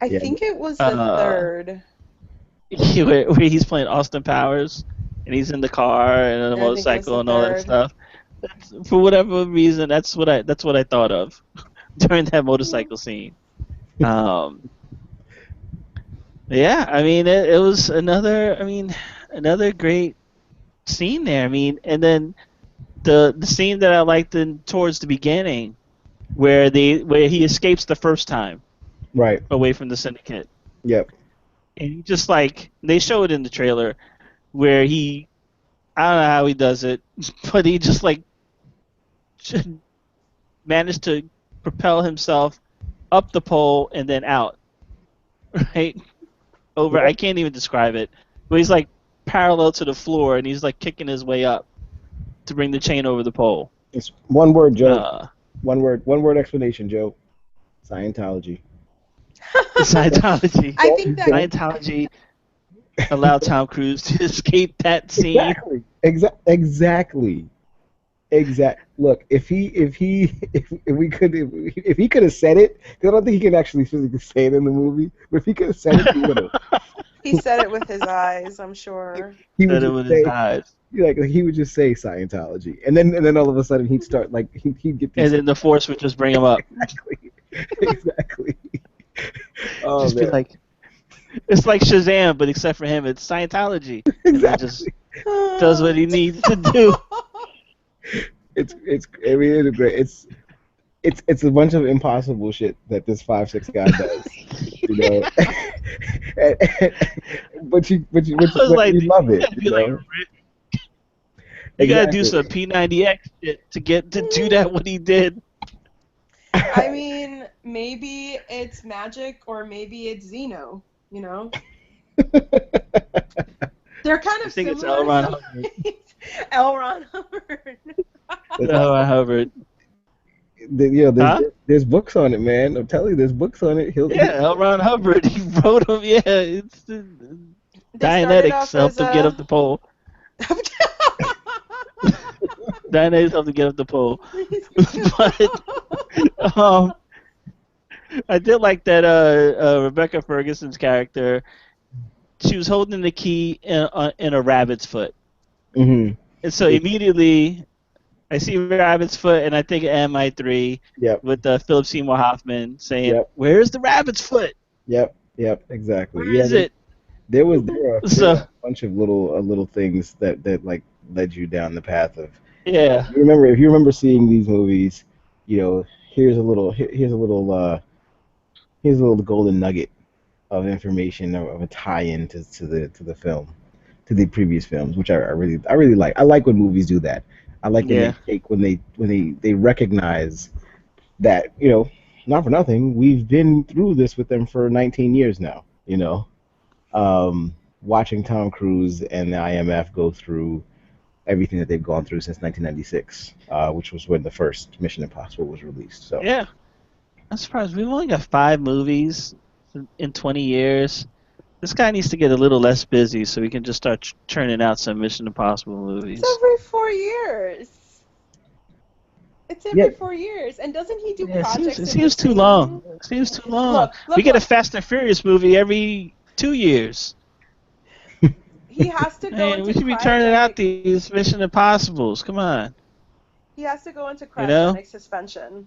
I Yeah, think it was the Uh, third. where he's playing Austin Powers, and he's in the car and on the I think it was the motorcycle and all that third. stuff. For whatever reason, that's what I thought of during that motorcycle scene. Um, yeah, I mean it was another great scene there. I mean, and then the scene that I liked towards the beginning where he escapes the first time right. away from the syndicate, Yep. and he just like they show it in the trailer where he I don't know how he does it, but he just like managed to propel himself up the pole and then out, right? Over, I Yep. can't even describe it, but he's like parallel to the floor and he's like kicking his way up to bring the chain over the pole. It's one word, Joe. Uh, One word. One word explanation, Joe. Scientology. Scientology. I think that Scientology allowed Tom Cruise to escape that scene. Exactly. Exactly. Look, if we could if he could have said it, because I don't think he can actually physically say it in the movie, but if he could have said it, he would have. he said it with his eyes, I'm sure. He would Said it just with his say eyes. like he would just say Scientology, and then all of a sudden he'd start like he'd get And these then the force would just bring him up. exactly exactly. Oh Just be man, like, it's like Shazam, but except for him, it's Scientology. And then just exactly. does what he needs to do. It's I mean it's great. It's a bunch of impossible shit that this 5'6" guy does, you know. And- and- I was but like, you dude, love you it, gotta you be like, know. you gotta do Exactly. some P90X shit to get to do that what he did. I mean, maybe it's magic or maybe it's Xeno, you know? They're kind I of think it's similar L. in Ron some Hubbard. ways. L. Ron Hubbard. That's L. awesome. Ron Hubbard. There's Huh? there's books on it, man. I'm telling you, there's books on it. Yeah, L. Ron Hubbard. He wrote them. Yeah, it's They started Dianetics off helped as him get up a. the pole. Dianetics helped him get up the pole. But I did like that Rebecca Ferguson's character. She was holding the key in a rabbit's foot, hmm and so immediately I see rabbit's foot, and I think of MI3 Yep. with Philip Seymour Hoffman saying, Yep. "Where's the rabbit's foot? Yep. Exactly. Where Yeah. is it?" There were So a bunch of little things that like led you down the path of. yeah, If you remember seeing these movies, you know, here's a little golden nugget of information of a tie-in to the film, to the previous films, which I really like. I like when movies do that. I like when yeah, they recognize that, you know, not for nothing, we've been through this with them for 19 years now, you know. Watching Tom Cruise and the IMF go through everything that they've gone through since 1996, which was when the first Mission Impossible was released. So yeah. I'm surprised we've only got 5 movies in 20 years. This guy needs to get a little less busy so we can just start churning out some Mission Impossible It's movies. every 4 years. It's yeah, every 4 years. And doesn't he do Yeah, projects it in seems too long. between? It seems too long. Look, We look, get a look. Fast and Furious movie every 2 years. He has to go Man, into we should be turning out cryogenic. these Mission Impossibles. Come on, He has to go into you know? cryogenic suspension,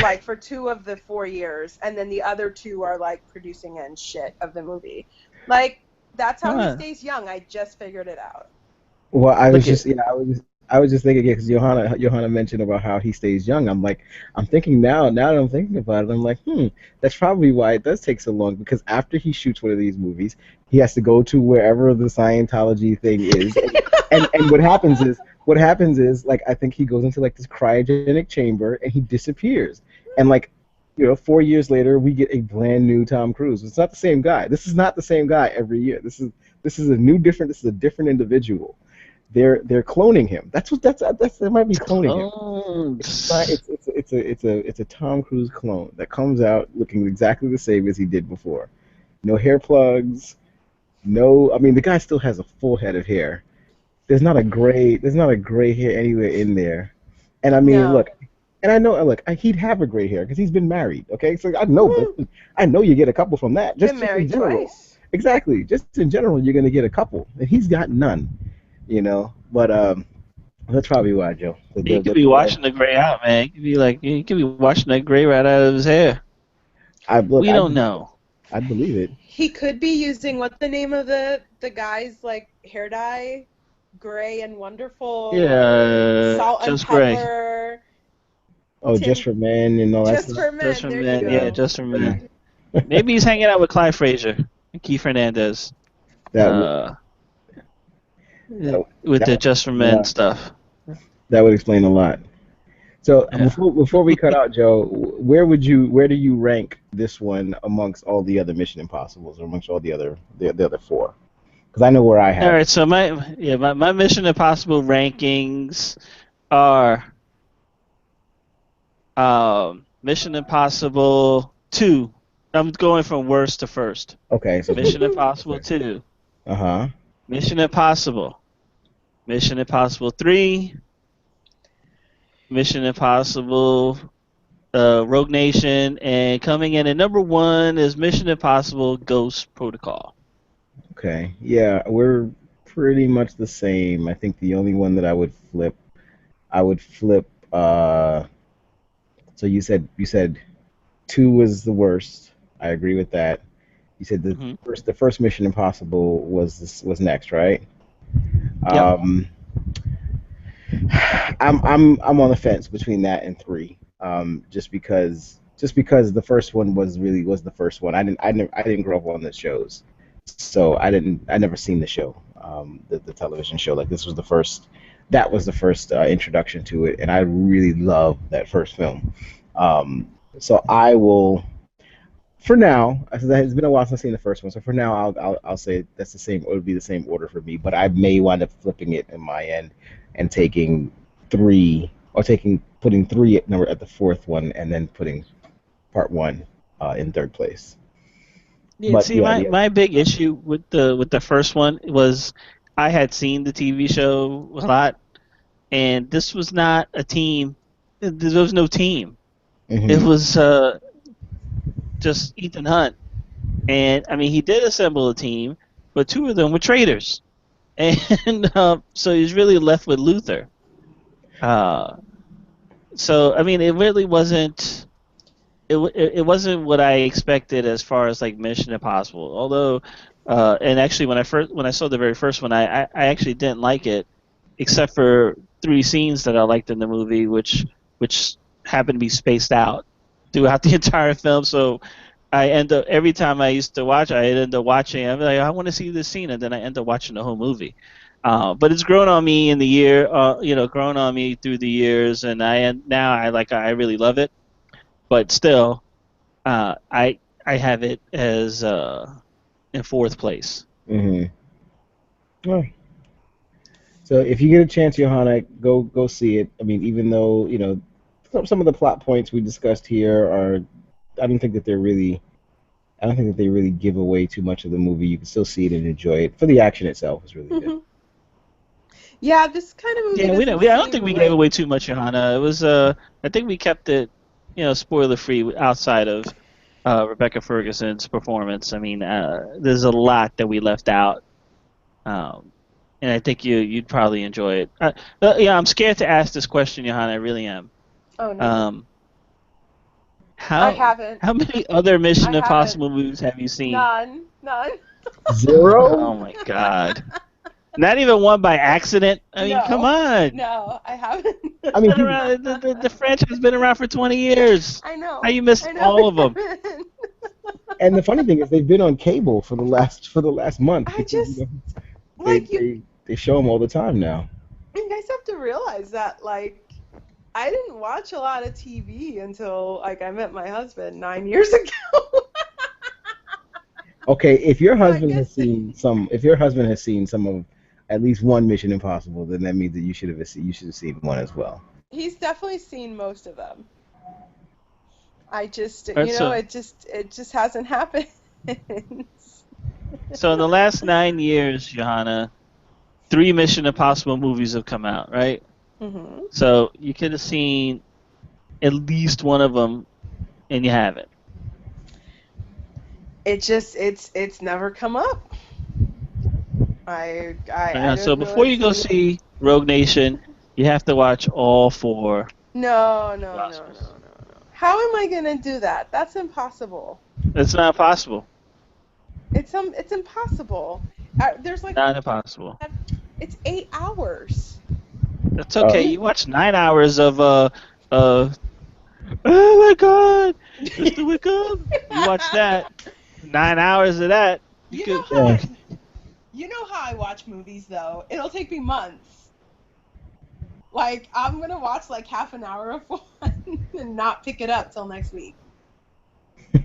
like for 2 of the 4 years, and then the other 2 are like producing and shit of the movie. Like that's how Come he on. stays young. I just figured it out. well, Look at I was just thinking because Johanna mentioned about how he stays young. I'm thinking now that I'm thinking about it, I'm like, that's probably why it does take so long, because after he shoots one of these movies, he has to go to wherever the Scientology thing is, and what happens is like I think he goes into like this cryogenic chamber and he disappears, and like, you know, 4 years later we get a brand new Tom Cruise. It's not the same guy. This is not the same guy every year. This is a new different. This is a different individual. They're cloning him. That's they might be cloning him. It's not, clones. it's a Tom Cruise clone that comes out looking exactly the same as he did before. No hair plugs. No, I mean the guy still has a full head of hair. There's not a gray hair anywhere in there. And I mean, No. look, And I know, look, he'd have a gray hair because he's been married. Okay, so I know, Woo. but I know you get a couple from that. Been Just in married general, twice. exactly. Just in general, you're gonna get a couple, and he's got none. But that's probably why, Joe. He could be washing the gray out, man. He could be washing that gray right out of his hair. I look, We don't know. I believe it. He could be using what's the name of the guy's like hair dye, Gray and Wonderful, Yeah, Salt and just gray. Pepper. Oh, just for men and all that Just stuff. for men. Just for There men. you Yeah, go. just for men. Maybe he's hanging out with Clyde Frazier and Keith Hernandez. That would With that the would Just for explain a Men lot. stuff. That would explain a lot. So Yeah. before we cut out, Joe, where do you rank this one amongst all the other Mission Impossibles, or amongst all the other four? Because I know where I All have. right. So my Mission Impossible rankings are Mission Impossible 2. I'm going from worst to first. Okay, so Mission Impossible 2. uh-huh. Mission Impossible. Mission Impossible 3. Mission Impossible Rogue Nation, and coming in at number 1 is Mission Impossible Ghost Protocol. Okay. Yeah, we're pretty much the same. I think the only one that I would flip so you said 2 was the worst. I agree with that. You said Mm-hmm. the first Mission Impossible was next, right? Yep. I'm on the fence between that and 3. Just because the first one was the first one. I didn't grow up on the shows, so I never seen the show, the television show. Like this was the first. That was the first introduction to it, and I really love that first film. So I will. For now, it's been a while since I've seen the first one. So for now, I'll say that's the same. It would be the same order for me. But I may wind up flipping it in my end and taking 3, or putting 3 at the fourth one, and then putting part 1 in third place. Yeah, But see, my big issue with the first one was I had seen the TV show a lot, and this was not a team. There was no team. mhm. It was just Ethan Hunt, and I mean he did assemble a team, but 2 of them were traitors, and so he's really left with Luther. So I mean it really wasn't. It wasn't what I expected as far as like Mission Impossible. Although, and actually when I saw the very first one, I actually didn't like it, except for 3 scenes that I liked in the movie, which happened to be spaced out throughout the entire film. So I end up every time I used to watch, I end up watching. I'm like, I want to see this scene, and then I end up watching the whole movie. But it's grown on me in the year, grown on me through the years, and I really love it. But still, I have it as in 4th place. Mhm. Well, so if you get a chance, Johanna, go see it. I mean, even though some of the plot points we discussed here are, I don't think that they really give away too much of the movie. You can still see it and enjoy it. For the action itself is really good. Yeah, this kind of movie. Yeah, doesn't I don't seem think we like... gave away too much, Johanna. It was I think we kept it, spoiler free outside of Rebecca Ferguson's performance. I mean, there's a lot that we left out, and I think you'd probably enjoy it. Yeah, I'm scared to ask this question, Johanna. I really am. Oh no. How I haven't. How many other Mission I Impossible movies have you seen? None. 0? Oh my God! Not even one by accident. I mean, No. come on. No, I haven't. I mean, The franchise has been around for 20 years. I know. How you missed I know. all of them? and the funny thing is, they've been on cable for the last month. I just They show them all the time now. You guys have to realize that, like, I didn't watch a lot of TV until, like, I met my husband 9 years ago. Okay, if your husband guess- has seen some of at least one Mission Impossible, then that means that you should have seen one as well. He's definitely seen most of them. I just, So- it just hasn't happened. So in the last 9 years, Johanna, 3 Mission Impossible movies have come out, right? Mm-hmm. So you could have seen at least one of them, and you haven't. It's never come up. I So don't know before what you go to. see Rogue Nation, you have to watch all four No, no, no, no, Gospels. no, no. How am I gonna do that? That's impossible. It's not possible. It's impossible. There's like Not impossible. it's 8 hours. It's Oh, okay. You watch 9 hours of uh oh my God, Mr. Wickham. You watch that 9 hours of that. You You know could how you yeah. could you know how I watch movies though. It'll take me months. Like I'm gonna watch like half an hour of one and not pick it up till next week.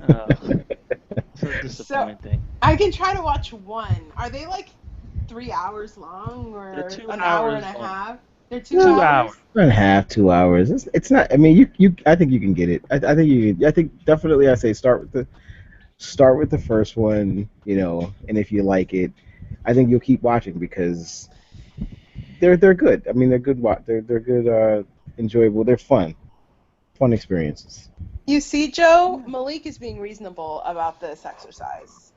oh, so So disappointing. I can try to watch one. Are they like 3 hours long They're or two an hour and hours a long. half? They're two Yeah, 2 hours. hours. 1.5, 2 hours. It's not. I mean, you. I think you can get it. I think you. I think definitely. I say start with the first one. And if you like it, I think you'll keep watching because they're good. I mean, they're good. They're good. Enjoyable. They're fun experiences. You see, Joe, Malik is being reasonable about this exercise.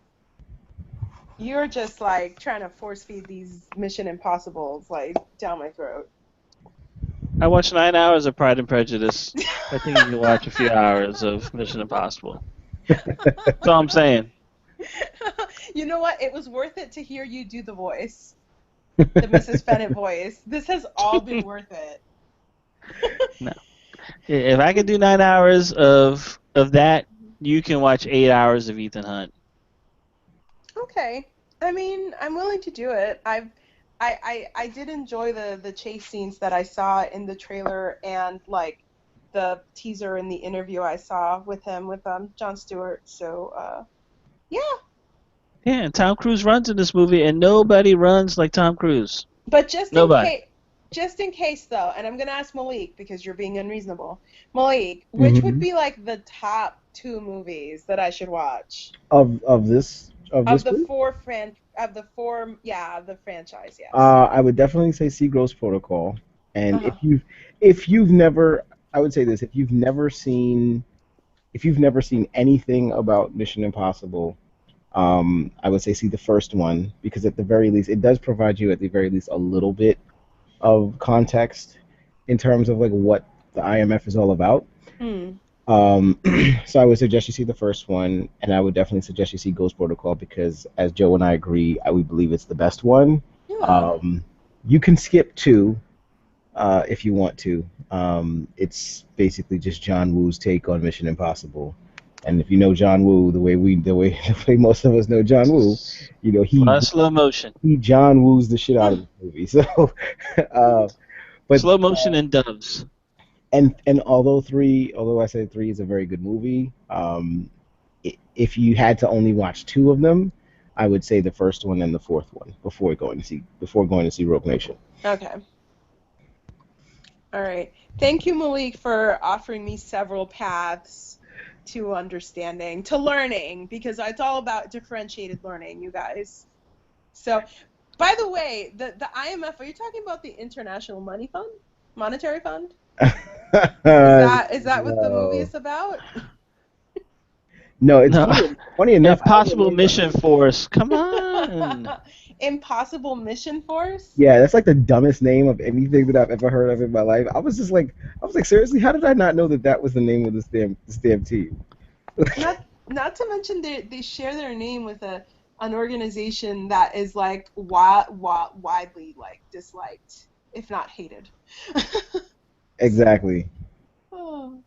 You're just like trying to force feed these Mission Impossibles like down my throat. I watched 9 hours of Pride and Prejudice. I think you can watch a few hours of Mission Impossible. That's all I'm saying. You know what? It was worth it to hear you do the voice, the Mrs. Bennett voice. This has all been worth it. No. If I can do 9 hours of that, you can watch 8 hours of Ethan Hunt. Okay. I mean, I'm willing to do it. I did enjoy the chase scenes that I saw in the trailer and like the teaser in the interview I saw with him with Jon Stewart. So yeah. Yeah, and Tom Cruise runs in this movie, and nobody runs like Tom Cruise. But Nobody. just in case though, and I'm gonna ask Malik because you're being unreasonable. Malik, which would hmm be like the top two movies that I should watch of this group. of the four, yeah, of the franchise, yes. I would definitely say Seagross Protocol. And Uh-huh. if you've never, I would say this: if you've never seen anything about Mission Impossible, I would say see the first one because at the very least, it does provide you at the very least a little bit of context in terms of like what the IMF is all about. Hmm. Um, so I would suggest you see the first one, and I would definitely suggest you see Ghost Protocol because, as Joe and I agree, we believe it's the best one. Yeah. Um, you can skip two if you want to. It's basically just John Woo's take on Mission Impossible. And if you know John Woo the way most of us know John Woo, A lot of slow motion. he John Woo's the shit out of the movie. So, uh, but Slow motion and doves. and although I say three is a very good movie, if you had to only watch two of them, I would say the first one and the fourth one before going to see Rogue Nation. Okay. All right. Thank you, Malik, for offering me several paths to understanding, to learning, because it's all about differentiated learning, you guys. So, by the way, the IMF, are you talking about the International Monetary Fund? Is that what the movie No, is about? no, it's No. funny enough. I don't Impossible know the Mission Force. Come on. Impossible Mission Force? Yeah, that's like the dumbest name of anything that I've ever heard of in my life. I was like, seriously, how did I not know that was the name of this damn team? Not to mention they share their name with an organization that is like widely like disliked, if not hated. Exactly. Oh,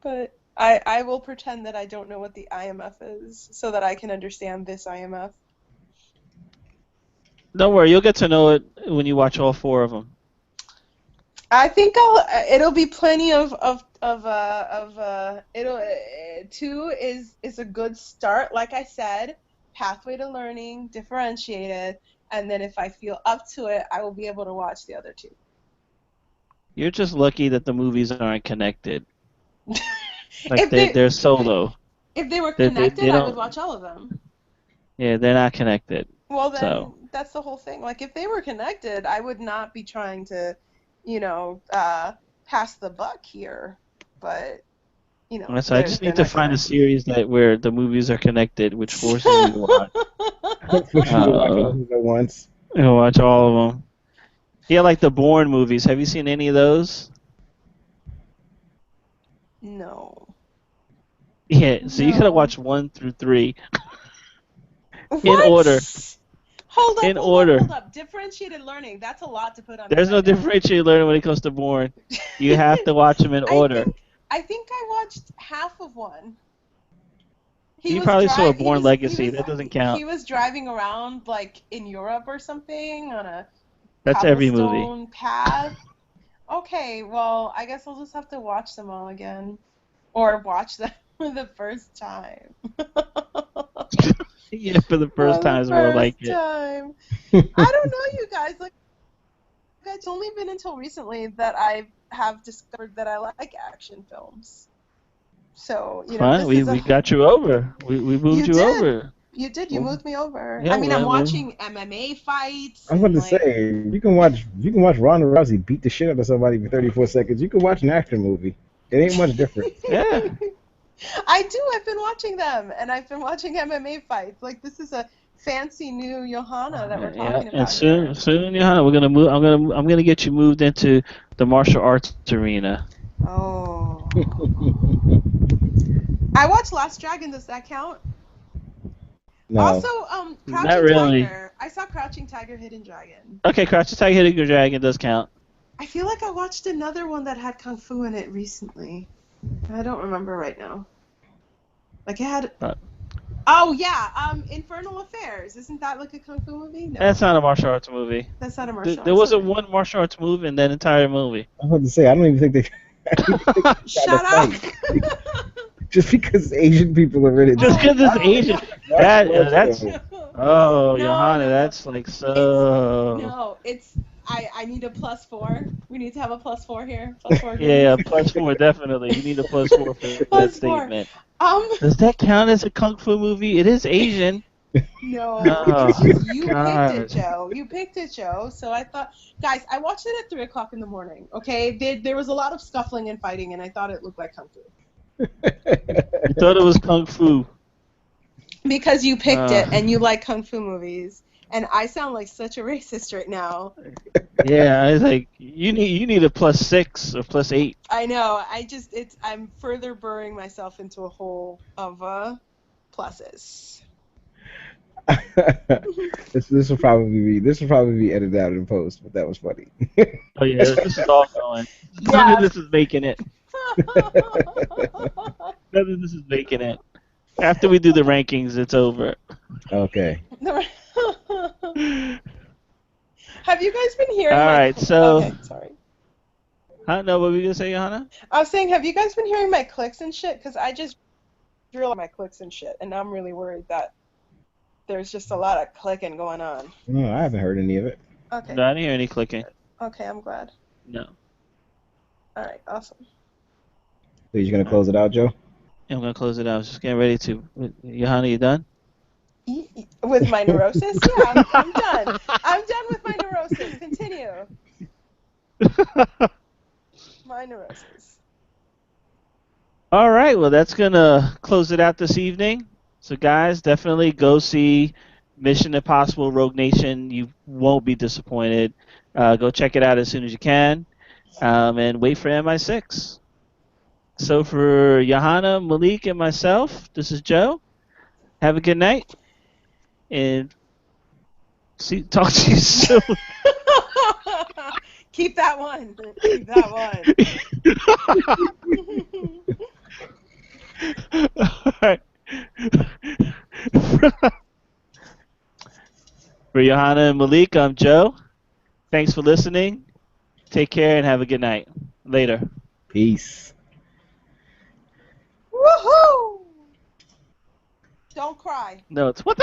but I will pretend that I don't know what the IMF is so that I can understand this IMF. Don't worry, you'll get to know it when you watch all four of them. I think it'll be plenty of it'll two is a good start. Like I said, pathway to learning, differentiated, and then if I feel up to it, I will be able to watch the other two. You're just lucky that the movies aren't connected. Like If they they're solo. if they were They connected, I would don't. watch all of them. Yeah, they're not connected. Well, So then that's the whole thing. Like if they were connected, I would not be trying to, you know, pass the buck here. but So I just need to find a series where the movies are connected, which forces me to watch. Force you to watch all of them at once. Watch all of them. Yeah, like the Bourne movies. Have you seen any of those? No. Yeah, so you gotta No. watch 1 through 3 in What? order. Hold In up, order. hold up. Differentiated learning. That's a lot to put on me There's right no now. differentiated learning when it comes to Bourne. You have to watch them in order. I think I watched half of one. You probably saw a Bourne Legacy. That doesn't count. He was driving around like in Europe or something on a That's every movie. cobblestone path. Okay, well, I guess I'll just have to watch them all again. Or watch them for the first time. Yeah, for the first time is more like it. I don't know, you guys. Like, it's only been until recently that I have discovered that I like action films. So, Fine, we got you over. We moved you over. You did. You moved me over. Yeah, I mean, I'm watching MMA fights. I was about to say you can watch Ronda Rousey beat the shit out of somebody for 34 seconds. You can watch an action movie. It ain't much different. Yeah. I do. I've been watching them, and I've been watching MMA fights. Like, this is a fancy new Johanna that we're talking about. And soon, Johanna, we're gonna move. I'm gonna get you moved into the martial arts arena. Oh. I watched Last Dragon. Does that count? No. Also, Not Crouching really. Tiger. I saw Crouching Tiger, Hidden Dragon. Okay, Crouching Tiger, Hidden Dragon does count. I feel like I watched another one that had kung fu in it recently. I don't remember right now. Like it had. Oh yeah, Infernal Affairs. Isn't that like a kung fu movie? No. That's not a martial arts movie. That's not a martial arts. There wasn't one martial arts move in that entire movie. I was about to say, I don't even think they. Shut up. Just because Asian people are in it. Just because it's Asian. That's. Oh, Johanna, that's like so. No, it's. I need a +4. We need to have a +4 here. +4. Yeah, +4 definitely. You need a +4 for that statement. Does that count as a kung fu movie? It is Asian. No, oh, you picked it, Joe. You picked it, Joe. So I thought, guys, I watched it at 3 o'clock in the morning. Okay, there was a lot of scuffling and fighting, and I thought it looked like kung fu. You thought it was kung fu because you picked it, and you like kung fu movies. And I sound like such a racist right now. Yeah, I was like, you need a +6 or +8. I know. I'm further burrowing myself into a hole of pluses. This will probably be edited out in post, but that was funny. Oh yeah, this is all going. None of this is making it. None of this is making it. After we do the rankings, it's over. Okay. Have you guys been hearing? All right, so. Okay, sorry. I don't know what were you gonna say, Johanna? I was saying, have you guys been hearing my clicks and shit? Because I just drill my clicks and shit, and I'm really worried that there's just a lot of clicking going on. No, I haven't heard any of it. Okay. No, I didn't hear any clicking. Okay, I'm glad. No. All right, awesome. So you're gonna close it out, Joe? I'm gonna close it out. I was just getting ready to. Johanna, you done? With my neurosis? Yeah, I'm done. I'm done with my neurosis. Continue. My neurosis. All right, well, that's going to close it out this evening. So, guys, definitely go see Mission Impossible Rogue Nation. You won't be disappointed. Go check it out as soon as you can. And wait for MI6. So, for Johanna, Malik, and myself, this is Joe. Have a good night. And talk to you soon. Keep that one. Keep that one. All right. For Johanna and Malik, I'm Joe. Thanks for listening. Take care and have a good night. Later. Peace. Woohoo! Don't cry. No, it's what?